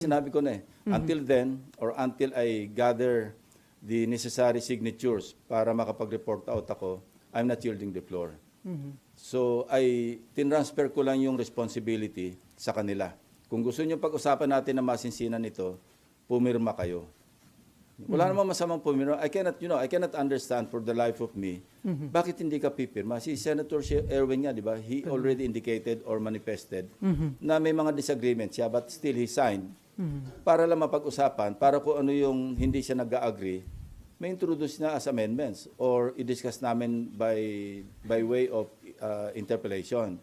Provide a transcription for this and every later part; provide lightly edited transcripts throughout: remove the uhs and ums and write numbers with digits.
Sinabi ko na eh, until then, or until I gather the necessary signatures para makapag-report out ako, I'm not yielding the floor. So, tinransfer ko lang yung responsibility sa kanila. Kung gusto nyo pag-usapan natin na masinsinan ito, pumirma kayo. Wala namang masamang pumirma. I cannot understand for the life of me, bakit hindi ka pipirma? Si Senator Erwin nga, di ba, he already indicated or manifested na may mga disagreements siya, but still he signed. Para lang mapag-usapan, para kung ano yung hindi siya nag-agree, may introduce na as amendments or i-discuss namin by way of interpellation.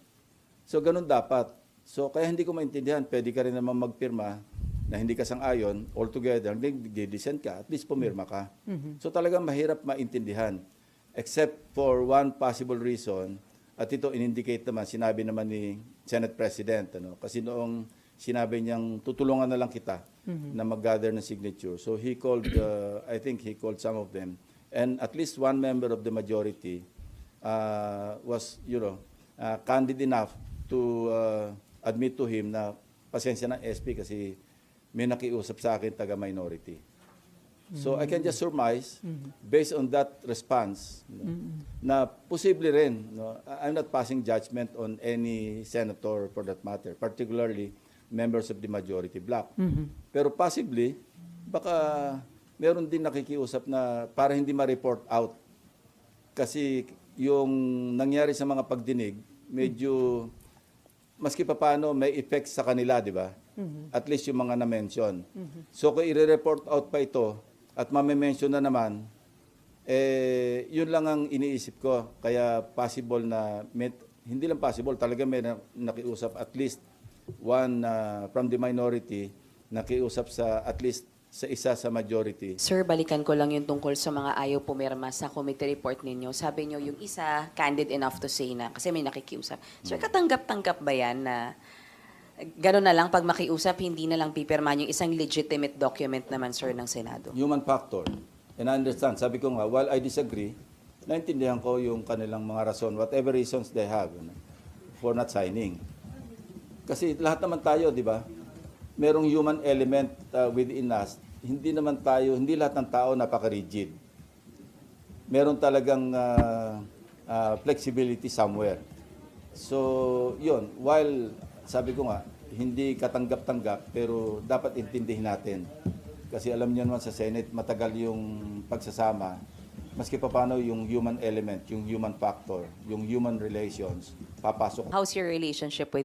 So, ganun dapat. So, kaya hindi ko maintindihan, pwede ka rin naman magpirma na hindi ka sang-ayon, altogether, di-dissent ka, at least pumirma ka. So, talagang mahirap maintindihan. Except for one possible reason, at ito in-indicate naman, sinabi naman ni Senate President, kasi noong sinabi niyang tutulungan na lang kita na mag-gather ng signature. So he called, I think he called some of them. And at least one member of the majority was, candid enough to admit to him na pasensya ng SP kasi may nakiusap sa akin taga-minority. So I can just surmise, based on that response, na posible rin, I'm not passing judgment on any senator for that matter, particularly members of the majority bloc. Pero possibly, baka meron din nakikiusap na para hindi ma-report out. Kasi yung nangyari sa mga pagdinig, medyo, maski pa paano, may effects sa kanila, di ba? At least yung mga na-mention. So kung i-report out pa ito, at mame-mention na naman, yun lang ang iniisip ko. Kaya possible na, hindi lang possible, talaga may nakiusap at least one from the minority nakiusap sa at least sa isa sa majority. Sir, balikan ko lang yung tungkol sa mga ayaw pumirma sa committee report ninyo. Sabi nyo yung isa, candid enough to say na kasi may nakikiusap. Sir, katanggap-tanggap ba yan na gano'n na lang pag makiusap, hindi na lang pipirmahan yung isang legitimate document naman, sir, ng Senado? Human factor. And I understand. Sabi ko nga, while I disagree, naintindihan ko yung kanilang mga rason, whatever reasons they have for not signing. Kasi lahat naman tayo, di ba? Merong human element within us. Hindi lahat ng tao napaka-rigid. Meron talagang flexibility somewhere. So, yun. While, sabi ko nga, hindi katanggap-tanggap, pero dapat intindihin natin. Kasi alam niyo naman sa Senate, matagal yung pagsasama. Maski pa paano yung human element, yung human factor, yung human relations, papasok. How's your relationship with